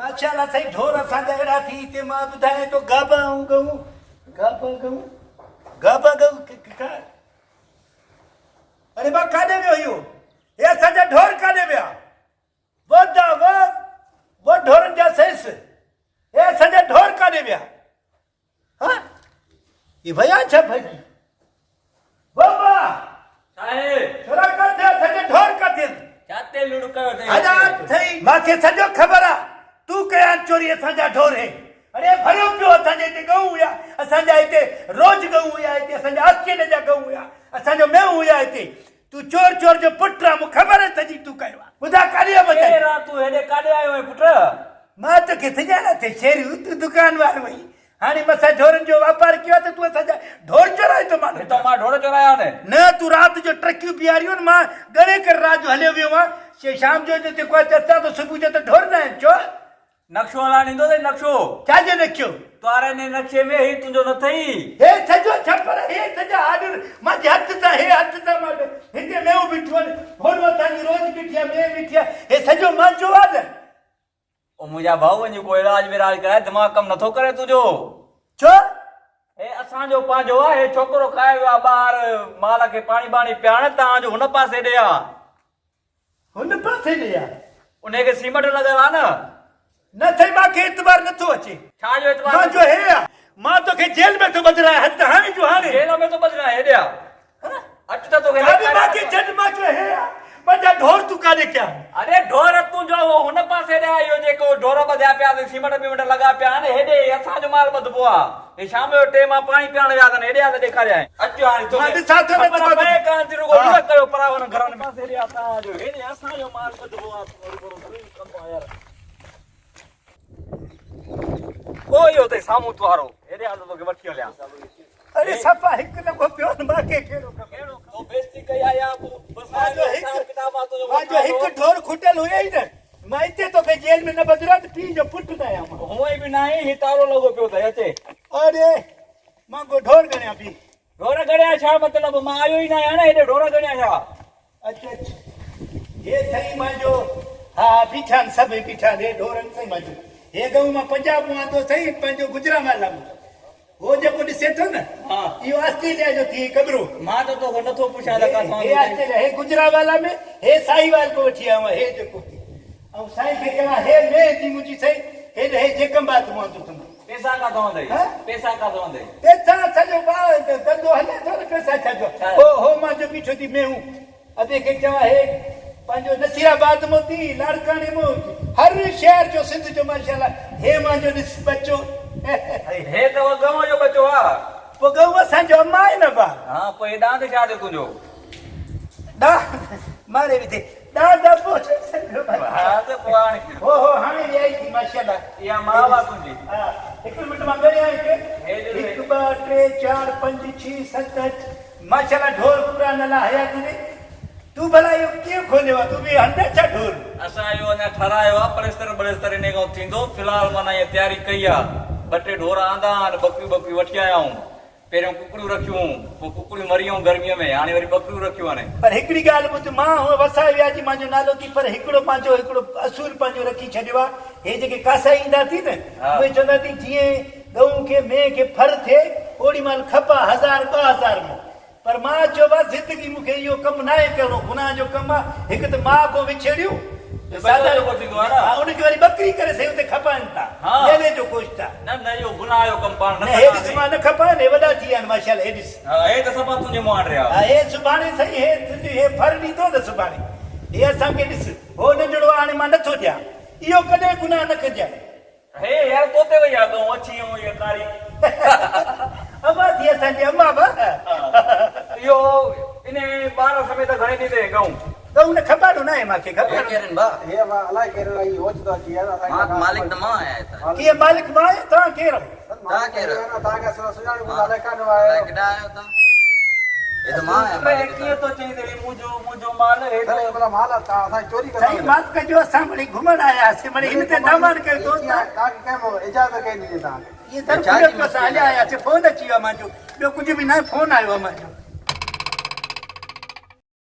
माशाल्लाह सही ढोर असांजा अहिड़ा थी हिते मां ॿुधायां तो गाबा ऐं गऊं गाबा गऊं अरे मां काॾे वियो इहो हे असांजा ढोर काॾे विया वो ढोरनि जा सेस हे असांजा ढोर काॾे विया हा ये भैया छा भई बाबा साहेब छोरा काथे असांजा ढोर काथे जाते लुड़ कयो थे अदा थई मांखे सॼो ख़बर आहे तू कया चोरी असांजा ढोर है अरे भरियो पियो असांजे हिते गऊं हुया असांजा हिते रोज गऊं हुया हिते असांजा अकेले जा गऊं हुया असांजो मेहू हुया हिते तू चोर चोर जो पुट आहे मूंखे ख़बर आहे सॼी तूं कयो आहे ॿुधा काॾे बचाई तू हेॾे काॾे आयो आहे पुट मां तोखे सुञाणा थी शेरियूं तूं दुकान वार वई हाणे मसां ढोरनि जो वापार कयो आहे त तूं असांजा ढोर चोराए थो मां मां ढोर चोराया न तूं राति जो ट्रकियूं बीहारियूं न मां ॻणे करे राति जो हलियो वियो आहियां शाम जो जेको आहे अचां त सुबुह जो त ढोर न आहिनि चो नक्शो हलाइण ईंदो अथई नक्शो छाजो नक्शो तुंहिंजे ने नक्शे में ही तुंहिंजो न अथई हे सॼो छपर हे सॼा हाडुर मुंहिंजे हथ सां हे हथ सां मां हिते मेहूं बीठियूं आहिनि फोन असांजी रोज़ बीठी आहे मेह बीठी आहे हे सॼो मुंहिंजो आहे न ओ मुंहिंजा भाऊ वञी को इलाज विलाज कराए दिमाग़ कमु नथो करे तुंहिंजो छो हे असांजो पंहिंजो आहे हे छोकिरो खाए वियो आहे ॿाहिरि माल खे पाणी बाणी पियाण तव्हांजो हुन पासे ॾे आहे हुन पासे ॾे आहे उनखे सीमेंट लॻल आहे न न अथई मूंखे एतबार नथो अचे छाजो एतबार मुंहिंजो हे आहे मां तोखे जेल में थो बदिरां हथ हाणे जो हाणे जेल में तो बदला हेॾे आहे अच त तोखे मूंखे छॾ मां जो हे आहे मुंहिंजा ढोर तूं काॾे कया अरे ढोर तुंहिंजो हुन पासे ॾे इहो जेको ढोर ॿधिया पिया अथई सीमेंट बीमेंट लॻा पिया आहिनि हेॾे असांजो माल ॿधबो आहे हे शाम जो टे मां पाणी पीअण विया अथनि हेॾे आहे त ॾेखारियां अचो हाणे मां ॾिसां थो न कयो परावन घरनि पासे हेॾे असांजो हेॾे असांजो माल ॿधबो आहे यार ओ इहो अथई साम्हूं वारो हेॾे आहे त तोखे वठी हलियां अरे सफ़ा हिकु लॻो पियो न मूंखे कहिड़ो तो बेइज्जती कई आया बस मांजो किताब हिकु ढोर खुटियल हुयो ई न मां हिते तोखे जेल में न बदिरां त पीउ जो पुटु न आहियां मां हुअं बि न आहे ही तारो लॻो पियो अथई अचे अरे मां को ढोर गणिया पई ढोर गणिया छा मतिलबु मां आयो ई न आहियां न हेॾे ढोर गणिया छा अच्छा हे अथई मुंहिंजो हा बीठा आहिनि सभई बीठा आहिनि हे ढोरनि अथई मुंहिंजो हे गऊं मां पंजाब मां आंदो अथई पंहिंजो गुजरावाला मां वो जेको ॾिसे थो न इहो ऑस्ट्रेलिया जो थी कबरो मां त तोखे नथो पुछां त काथां हे ऑस्ट्रेलिया हे गुजरावाला में हे साईवाल को वठी आयो हे जेको ऐं साईं खे चवां हे मेह थी मुंहिंजी सही हेॾे हे जेकंबात मां आंदो अथमि पैसा काथां वंदई पैसा काथां वंदई पैसा सॼो धंधो हले थो न पैसा छॾो हो मां जो बीठो थी मेहूं अॿे खे चवां हे पंहिंजो नसीराबाद मों थी लाड़काणे मों हर शहर जो सिंध जो माशाल्लाह हे मुंहिंजो ॾिस बचो हे त उहो गऊं जो बचो आहे पोइ गऊं असांजो अम्मा आहे न बा हा पोइ हे ॾांद छा थियो तुंहिंजो मारे बि थिए ॾाढा पोइ हा त पोइ हाणे हो हाणे बि आई थी माशाल्लाह इहा माव आहे तुंहिंजी हा हिकु मिंट मां ॻणियां हिकु ॿ टे चारि पंज छह सत अठ माशाल्लाह ढोर पूरा नला हया तुंहिंजे तूं भला इहो कीअं खोलियो आहे तूं बि हंधि छा ढोर असां इहो अञा ठारायो आहे पलेस्तर इन खां थींदो फ़िलहाल माना इहा तयारी कई आहे ॿ टे ढोर आंदा आहिनि बकरियूं वठी आया आहियूं पहिरियों कुकड़ियूं रखियूं पोइ कुकड़ियूं मरियूं गर्मीअ में हाणे वरी बकरियूं रखियूं आहिनि पर हिकिड़ी ॻाल्हि ॿुध मां हूअं वसाए वियासीं मुंहिंजो नालो थी पर हिकिड़ो पंहिंजो हिकिड़ो असूल पंहिंजो रखी छॾियो आहे हे जेके कासा ईंदा थी न उहे चवंदा थी जीअं गऊं खे मेह खे फर थिए ओॾी महिल खपा 1000 2000 में पर मां चयो आहे ज़िंदगी मूंखे इहो कमु न आहे करिणो गुनाह जो कमु आहे हिकु त मां को विछेड़ियूं उनखे वरी बकरी करे सही हुते खपाइनि था जो कोश था न इहो गुनाह जो कमु पाण हे ॾिस मां न खपाइनि हे वॾा थी विया आहिनि माशाल्लाह हे ॾिस हे त सभु तुंहिंजे मुंहुं हाणे रहिया हे सुभाणे सही हे फर ॾींदो न सुभाणे हे असांखे ॾिस हो नंढड़ो हाणे मां नथो ॾियां इहो कॾहिं गुनाह न कजांइ हे यार तोते वई आहे गऊं अची इहो कारी अम्मा थी असांजी अम्मा बा इहो इन 12 समय त घणे ॾींदे गऊं गऊं न खपाइणो न आहे मूंखे खपे केरन बा हे वा अलाए केरन आई ओच तो अची यार मां मालिक न मां आया था कीअं मालिक मां आहियां तव्हां केरु तव्हां केरु तव्हांखे सुञाणी ॿुधाए कान आयो केॾा आयो तव्हां हे त मां आहियां कीअं तो चई ते मुंहिंजो माल हे अरे भला माल असां चोरी सही माफ़ कजो असां वरी घुमण आयासीं वरी हिन ते दामान कयो दोस्त तव्हांखे कंहिं इजाज़त कई ॾिनी तव्हांखे ये दरख़्वास्त असां हलिया आयासीं फोन अची वियो आहे मुंहिंजो ॿियो कुझु बि न फोन आयो आहे मुंहिंजो